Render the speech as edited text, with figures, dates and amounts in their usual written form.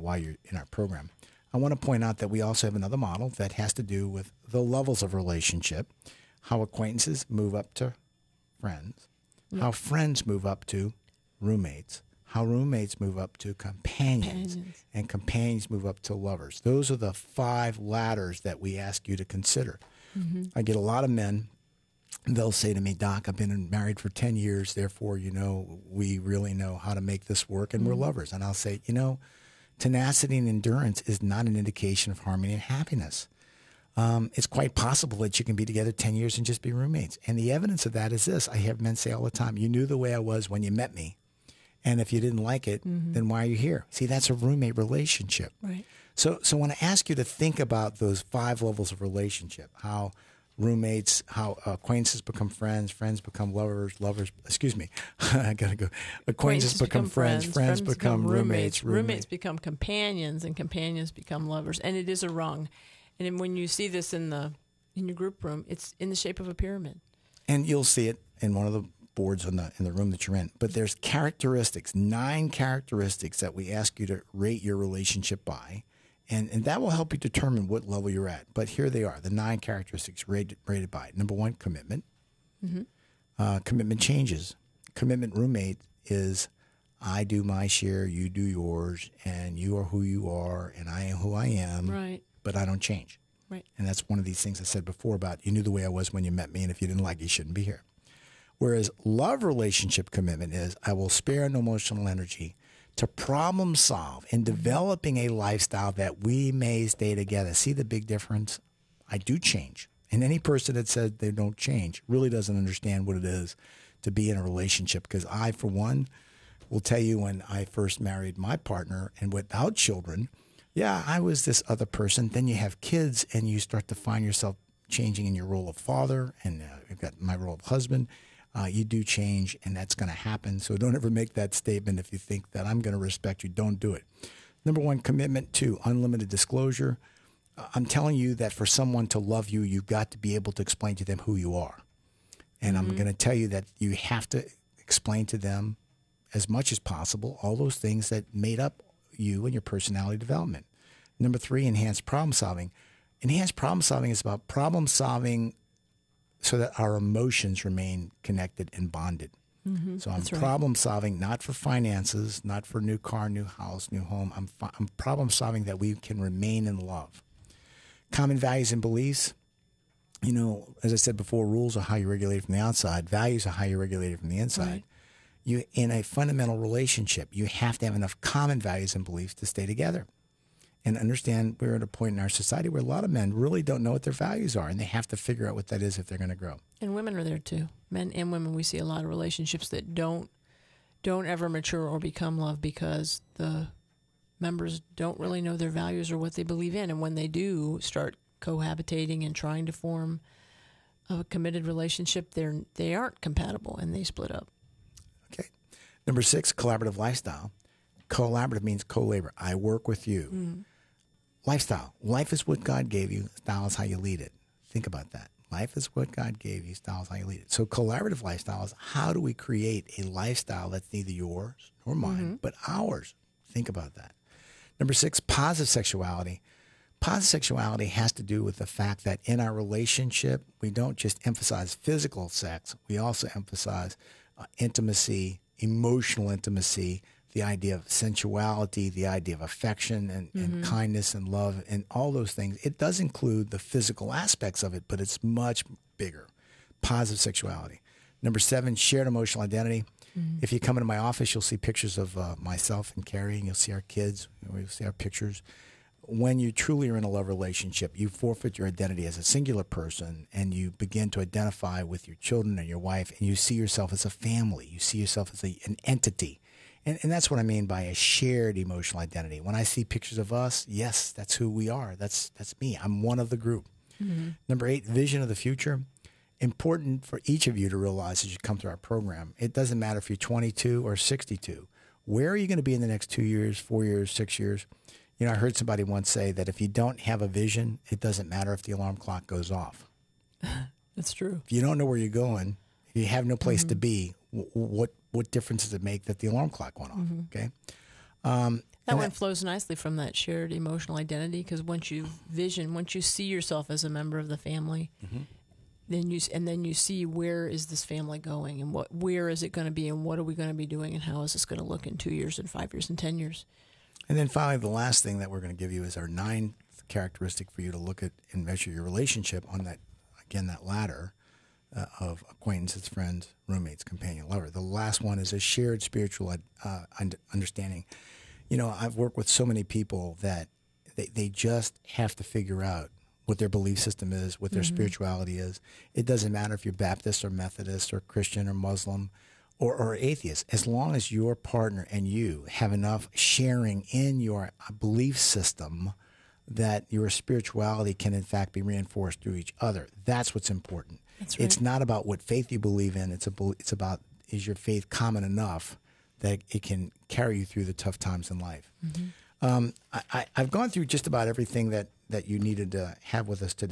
while you're in our program. I want to point out that we also have another model that has to do with the levels of relationship, how acquaintances move up to friends, how friends move up to roommates, how roommates move up to companions, and companions move up to lovers. Those are the 5 ladders that we ask you to consider. I get a lot of men, they'll say to me, Doc, I've been married for 10 years, therefore, we really know how to make this work, and we're lovers. And I'll say, tenacity and endurance is not an indication of harmony and happiness. It's quite possible that you can be together 10 years and just be roommates. And the evidence of that is this. I have men say all the time, you knew the way I was when you met me. And if you didn't like it, then why are you here? See, that's a roommate relationship. Right. So when I ask you to think about those 5 levels of relationship, how roommates, how acquaintances become friends, friends become lovers, I got to go. Acquaintances become friends, friends become roommates, roommates become companions, and companions become lovers. And it is a rung. And then when you see this in your group room, it's in the shape of a pyramid. And you'll see it in one of the boards in the room that you're in. But there's characteristics, 9 characteristics that we ask you to rate your relationship by. And that will help you determine what level you're at. But here they are, the 9 characteristics rated by. Number 1, commitment. Commitment changes. Commitment roommate is I do my share, you do yours, and you are who you are, and I am who I am. Right. But I don't change. Right. And that's one of these things I said before about you knew the way I was when you met me, and if you didn't like it, you shouldn't be here. Whereas love relationship commitment is I will spare no emotional energy to problem solve in developing a lifestyle that we may stay together. See the big difference? I do change. And any person that says they don't change really doesn't understand what it is to be in a relationship. Because I, for one, will tell you when I first married my partner and without children, yeah, I was this other person. Then you have kids and you start to find yourself changing in your role of father, and you've got my role of husband. You do change, and that's going to happen. So don't ever make that statement if you think that I'm going to respect you. Don't do it. Number 1, commitment. 2, unlimited disclosure. I'm telling you that for someone to love you, you've got to be able to explain to them who you are. And I'm going to tell you that you have to explain to them as much as possible all those things that made up you and your personality development. Number 3, enhanced problem solving. Enhanced problem solving is about problem solving so that our emotions remain connected and bonded. So I'm problem solving not for finances, not for new car, new house, new home. I'm problem solving that we can remain in love. Common values and beliefs. As I said before, rules are how you regulate it from the outside. Values are how you regulate it from the inside. Right. You, in a fundamental relationship, you have to have enough common values and beliefs to stay together. And understand we're at a point in our society where a lot of men really don't know what their values are, and they have to figure out what that is if they're going to grow. And women are there too. Men and women, we see a lot of relationships that don't ever mature or become love because the members don't really know their values or what they believe in. And when they do start cohabitating and trying to form a committed relationship, they aren't compatible and they split up. Okay. Number 6, collaborative lifestyle. Collaborative means co-labor. I work with you. Lifestyle. Life is what God gave you. Style is how you lead it. Think about that. Life is what God gave you. Style is how you lead it. So collaborative lifestyle is how do we create a lifestyle that's neither yours nor mine, but ours. Think about that. Number 6, positive sexuality. Positive sexuality has to do with the fact that in our relationship, we don't just emphasize physical sex. We also emphasize intimacy, emotional intimacy, the idea of sensuality, the idea of affection and kindness and love and all those things. It does include the physical aspects of it, but it's much bigger. Positive sexuality. Number 7, shared emotional identity. If you come into my office, you'll see pictures of myself and Carrie, and you'll see our kids. You'll see our pictures. When you truly are in a love relationship, you forfeit your identity as a singular person, and you begin to identify with your children and your wife, and you see yourself as a family. You see yourself as an entity. And that's what I mean by a shared emotional identity. When I see pictures of us, yes, that's who we are. That's me. I'm one of the group. Number 8, vision of the future. Important for each of you to realize as you come through our program. It doesn't matter if you're 22 or 62. Where are you going to be in the next 2 years, 4 years, 6 years? I heard somebody once say that if you don't have a vision, it doesn't matter if the alarm clock goes off. That's true. If you don't know where you're going, if you have no place to be, what difference does it make that the alarm clock went off? Okay. That one flows nicely from that shared emotional identity, because once you see yourself as a member of the family, then you see, where is this family going, and where is it going to be, and what are we going to be doing, and how is this going to look in 2 years and 5 years and 10 years. And then finally, the last thing that we're going to give you is our 9th characteristic for you to look at and measure your relationship on that ladder of acquaintances, friends, roommates, companion, lover. The last one is a shared spiritual understanding. You know, I've worked with so many people that they just have to figure out what their belief system is, what their spirituality is. It doesn't matter if you're Baptist or Methodist or Christian or Muslim or atheist. As long as your partner and you have enough sharing in your belief system that your spirituality can in fact be reinforced through each other. That's what's important. That's right. It's not about what faith you believe in. It's about, is your faith common enough that it can carry you through the tough times in life. I've gone through just about everything that you needed to have with us today.